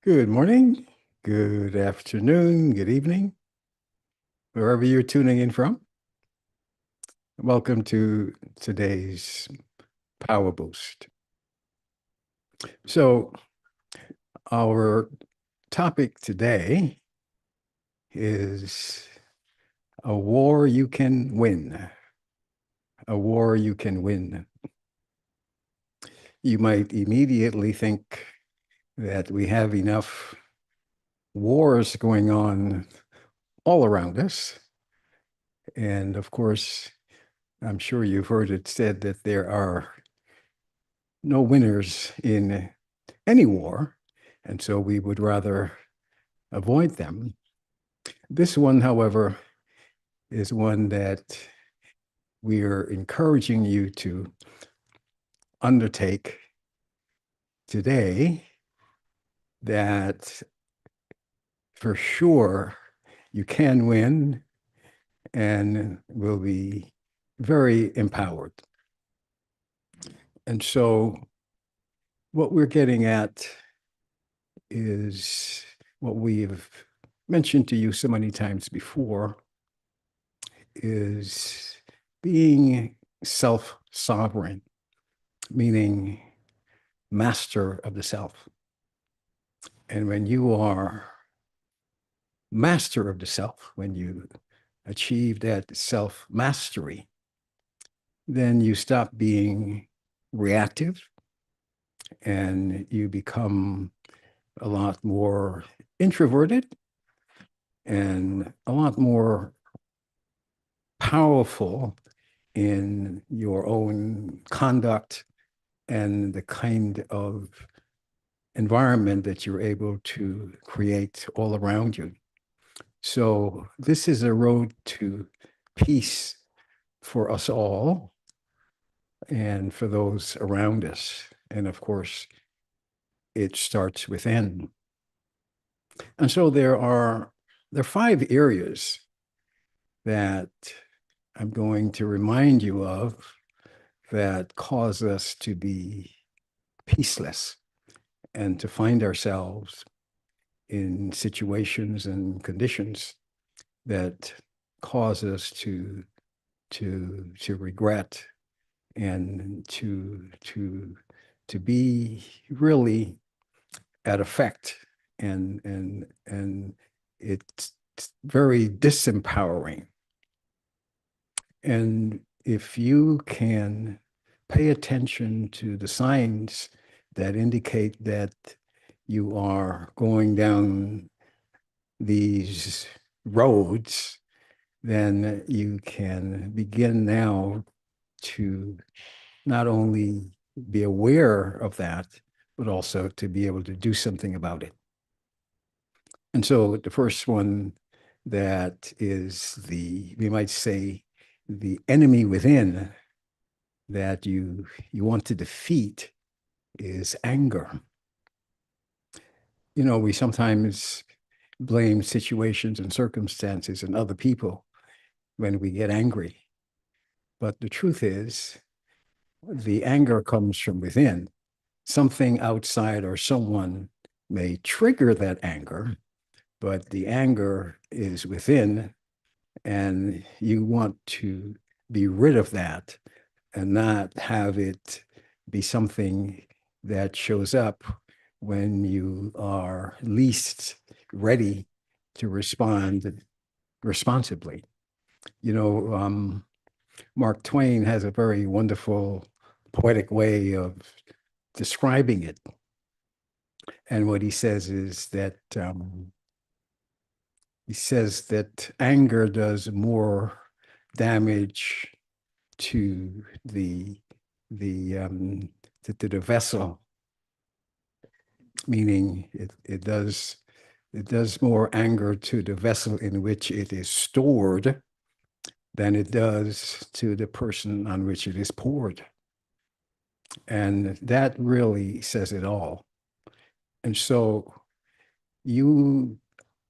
Good morning, good afternoon, good evening, wherever you're tuning in from. Welcome to today's Power Boost. So, our topic today is a war you can win. A war you can win. You might immediately think that we have enough wars going on all around us. And of course, I'm sure you've heard it said that there are no winners in any war, and so we would rather avoid them. This one, however, is one that we're encouraging you to undertake today, that for sure you can win and will be very empowered. And so what we're getting at is what we've mentioned to you so many times before, is being self-sovereign, meaning master of the self. And when you are master of the self, when you achieve that self-mastery, then you stop being reactive and you become a lot more introverted and a lot more powerful in your own conduct and the kind of environment that you're able to create all around you. So this is a road to peace for us all and for those around us. And of course, it starts within. And so there are 5 areas that I'm going to remind you of that cause us to be peaceless and to find ourselves in situations and conditions that cause us to regret and to be really at effect, and it's very disempowering. And if you can pay attention to the signs that indicate that you are going down these roads, then you can begin now to not only be aware of that, but also to be able to do something about it. And so the first one, that is we might say, the enemy within that you want to defeat, is anger. We sometimes blame situations and circumstances and other people when we get angry. But the truth is, the anger comes from within. Something outside or someone may trigger that anger, but the anger is within, and you want to be rid of that and not have it be something that shows up when you are least ready to respond responsibly. You know, Mark Twain has a very wonderful poetic way of describing it. And what he says is that anger does more damage to the the vessel, meaning it does more anger to the vessel in which it is stored than it does to the person on which it is poured. And that really says it all. And so you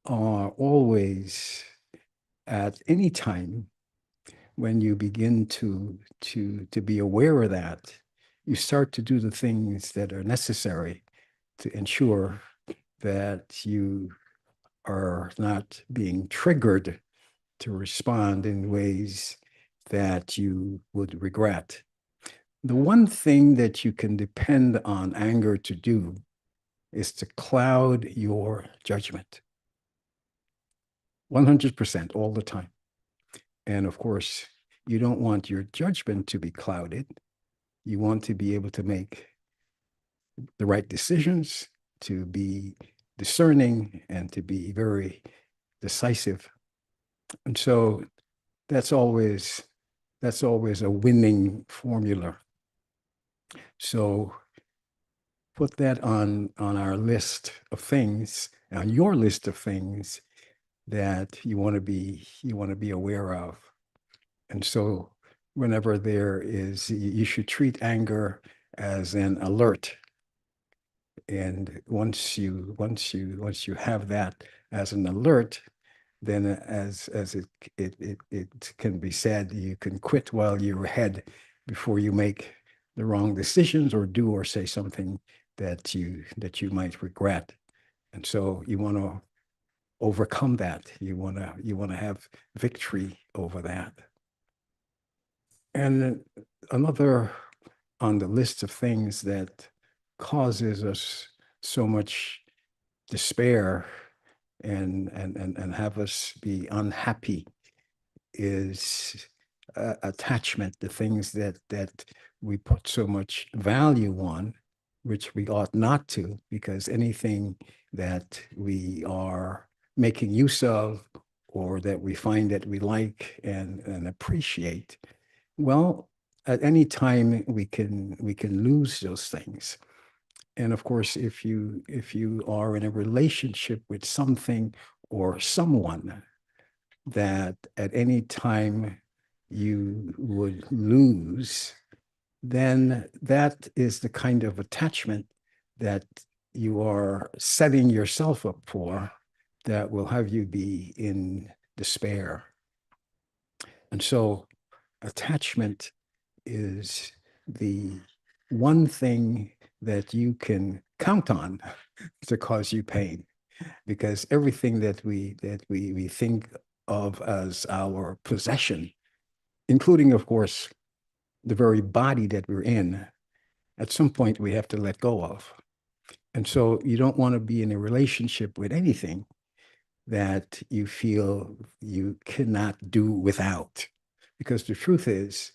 are always, at any time when you begin to be aware of that, you start to do the things that are necessary to ensure that you are not being triggered to respond in ways that you would regret. The one thing that you can depend on anger to do is to cloud your judgment 100% all the time. And of course, you don't want your judgment to be clouded. You want to be able to make the right decisions, to be discerning, and to be very decisive. And so that's always a winning formula. So put that on our list of things, on your list of things that you want to be aware of. And so whenever there is, you should treat anger as an alert. And once you have that as an alert, then as it can be said, you can quit while you're ahead before you make the wrong decisions or do or say something that you might regret. And so you want to overcome that. You want to have victory over that. And another on the list of things that causes us so much despair and have us be unhappy is attachment, the things that we put so much value on, which we ought not to, because anything that we are making use of or that we find that we like and appreciate, well, at any time we can lose those things. And of course, if you are in a relationship with something or someone that at any time you would lose, then that is the kind of attachment that you are setting yourself up for that will have you be in despair. And so attachment is the one thing that you can count on to cause you pain, because everything that we think of as our possession, including, of course, the very body that we're in, at some point we have to let go of. And so you don't want to be in a relationship with anything that you feel you cannot do without, because the truth is,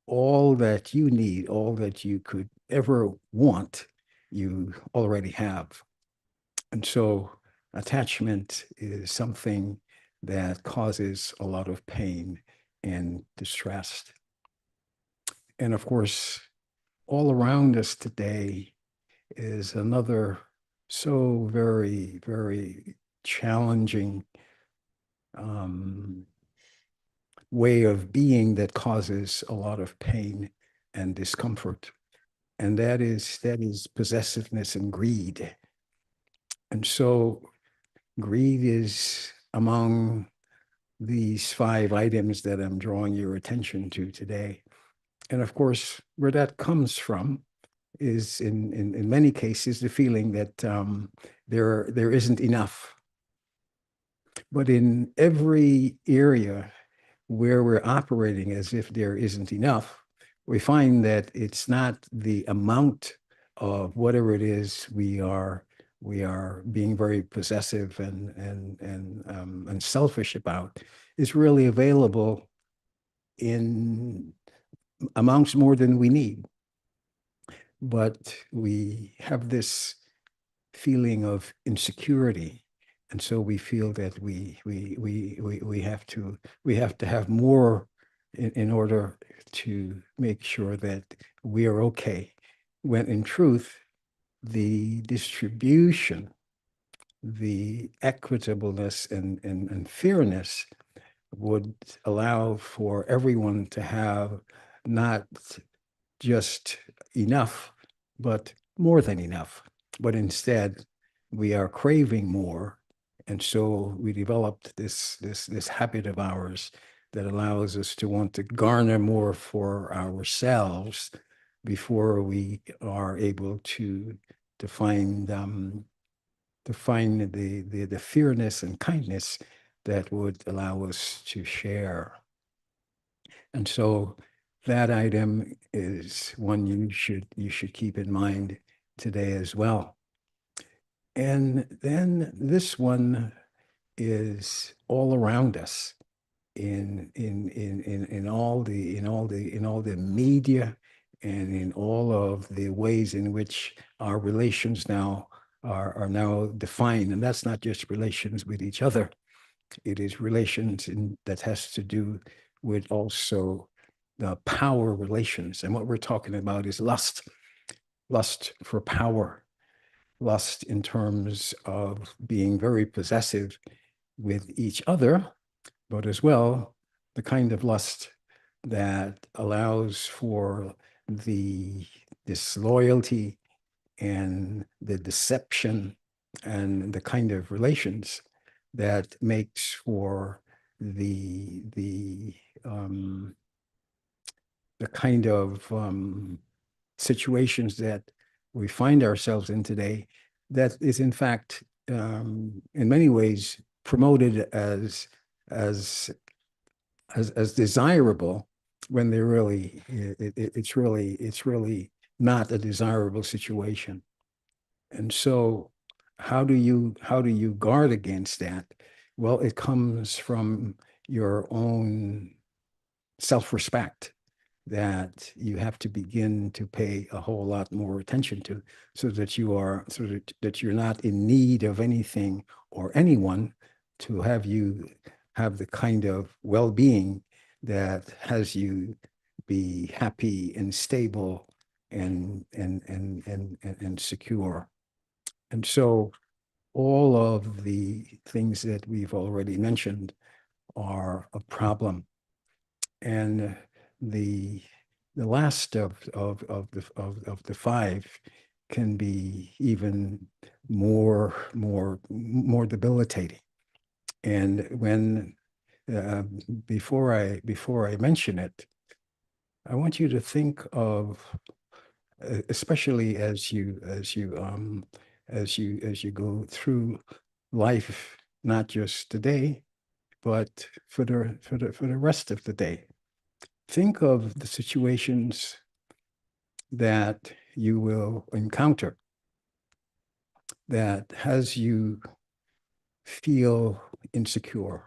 all that you need, all that you could ever want, you already have. And so attachment is something that causes a lot of pain and distress. And of course, all around us today is another so very, very challenging way of being that causes a lot of pain and discomfort. And that is possessiveness and greed. And so greed is among these 5 items that I'm drawing your attention to today. And of course, where that comes from is in many cases the feeling that there isn't enough. But in every area where we're operating as if there isn't enough, we find that it's not the amount of whatever it is we are being very possessive and selfish about is really available in amounts more than we need. But we have this feeling of insecurity, and so we feel that we have to have more in order to make sure that we are okay, when in truth the distribution, the equitableness and fairness would allow for everyone to have not just enough, but more than enough. But instead, we are craving more. And so we developed this habit of ours that allows us to want to garner more for ourselves before we are able to find to find the fairness and kindness that would allow us to share. And so that item is one you should keep in mind today as well. And then this one is all around us in all the media and in all of the ways in which our relations now are now defined. And that's not just relations with each other. It is relations that has to do with also the power relations. And what we're talking about is lust for power, lust in terms of being very possessive with each other, but as well, the kind of lust that allows for the disloyalty and the deception and the kind of relations that makes for the kind of situations that we find ourselves in today, that is in fact in many ways promoted as desirable, when they're really it's really not a desirable situation. And so how do you guard against that? Well, it comes from your own self-respect that you have to begin to pay a whole lot more attention to, so that you're not in need of anything or anyone to have you have the kind of well-being that has you be happy and stable and secure. And so all of the things that we've already mentioned are a problem. And the last of the five can be even more debilitating. And when before I mention it, I want you to think of, especially as you go through life, not just today, but for the rest of the day. Think of the situations that you will encounter that has you feel insecure,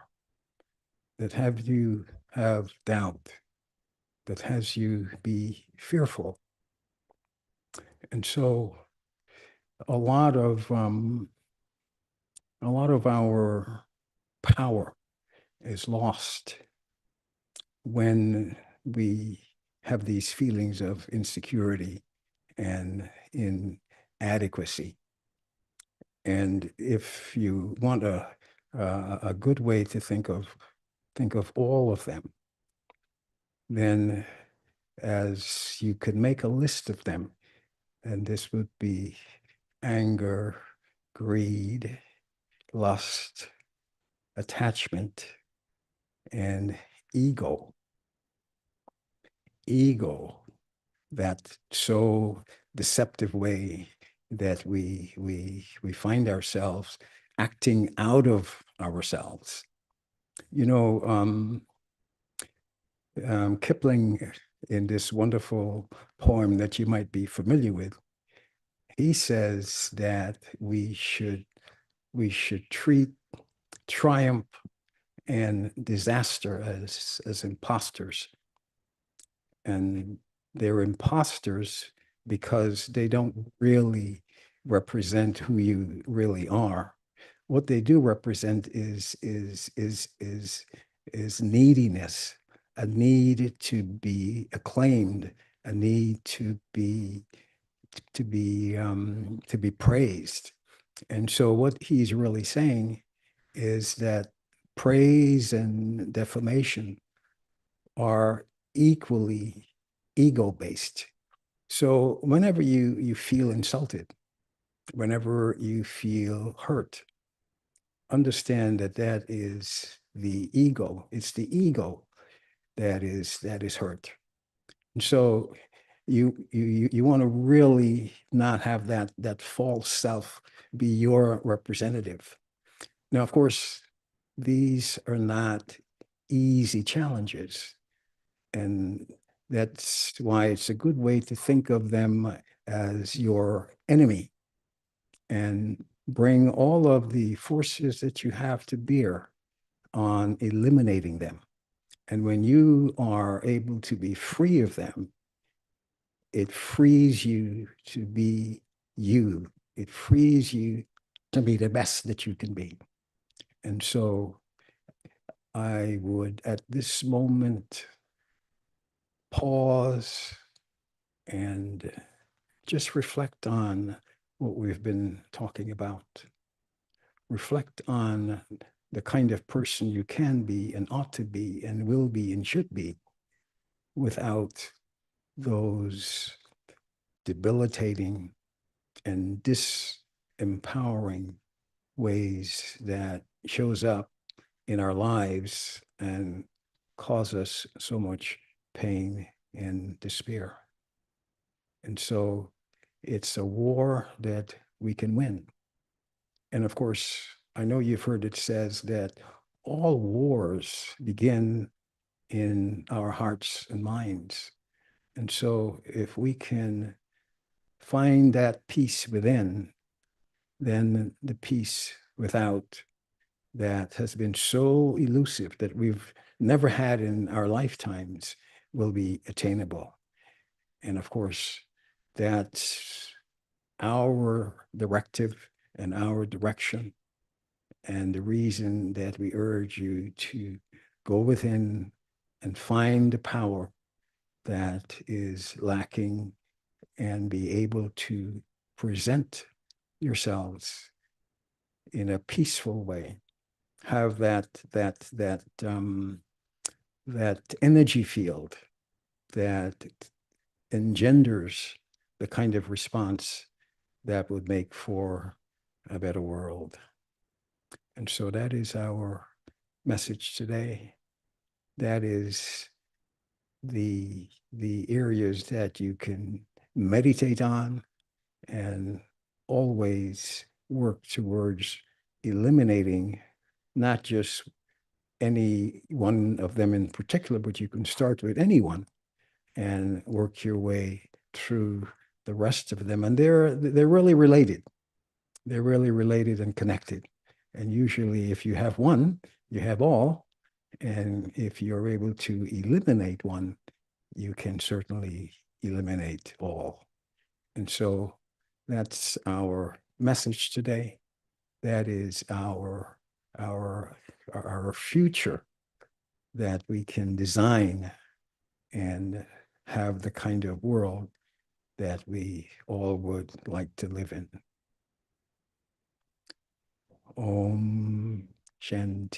that have you have doubt, that has you be fearful. And so a lot of our power is lost when we have these feelings of insecurity and inadequacy. And if you want a good way to think of all of them, then as you could make a list of them, and this would be anger, greed, lust, attachment, and ego. Ego, that so deceptive way that we find ourselves acting out of ourselves. You know, Kipling, in this wonderful poem that you might be familiar with, he says that we should treat triumph and disaster as imposters. And they're imposters because they don't really represent who you really are. What they do represent is neediness, a need to be acclaimed, a need to be praised. And so what he's really saying is that praise and defamation are equally ego-based. So whenever you feel insulted, whenever you feel hurt, understand that that is the ego. It's the ego that is hurt. And so you want to really not have that false self be your representative. Now, of course, these are not easy challenges, and that's why it's a good way to think of them as your enemy and bring all of the forces that you have to bear on eliminating them. And when you are able to be free of them, it frees you to be you. It frees you to be the best that you can be. And so I would, at this moment, pause and just reflect on what we've been talking about. Reflect on the kind of person you can be and ought to be and will be and should be without those debilitating and disempowering ways that shows up in our lives and cause us so much pain and despair. And so it's a war that we can win. And of course, I know you've heard it says that all wars begin in our hearts and minds. And so if we can find that peace within, then the peace without that has been so elusive that we've never had in our lifetimes will be attainable. And of course, that's our directive and our direction, and the reason that we urge you to go within and find the power that is lacking and be able to present yourselves in a peaceful way. Have that energy field that engenders the kind of response that would make for a better world. And so that is our message today. That is the areas that you can meditate on and always work towards eliminating not just any one of them in particular, but you can start with anyone and work your way through the rest of them. And they're really related. They're really related and connected. And usually if you have one, you have all. And if you're able to eliminate one, you can certainly eliminate all. And so that's our message today. That is our future that we can design and have the kind of world that we all would like to live in. Om Shanti.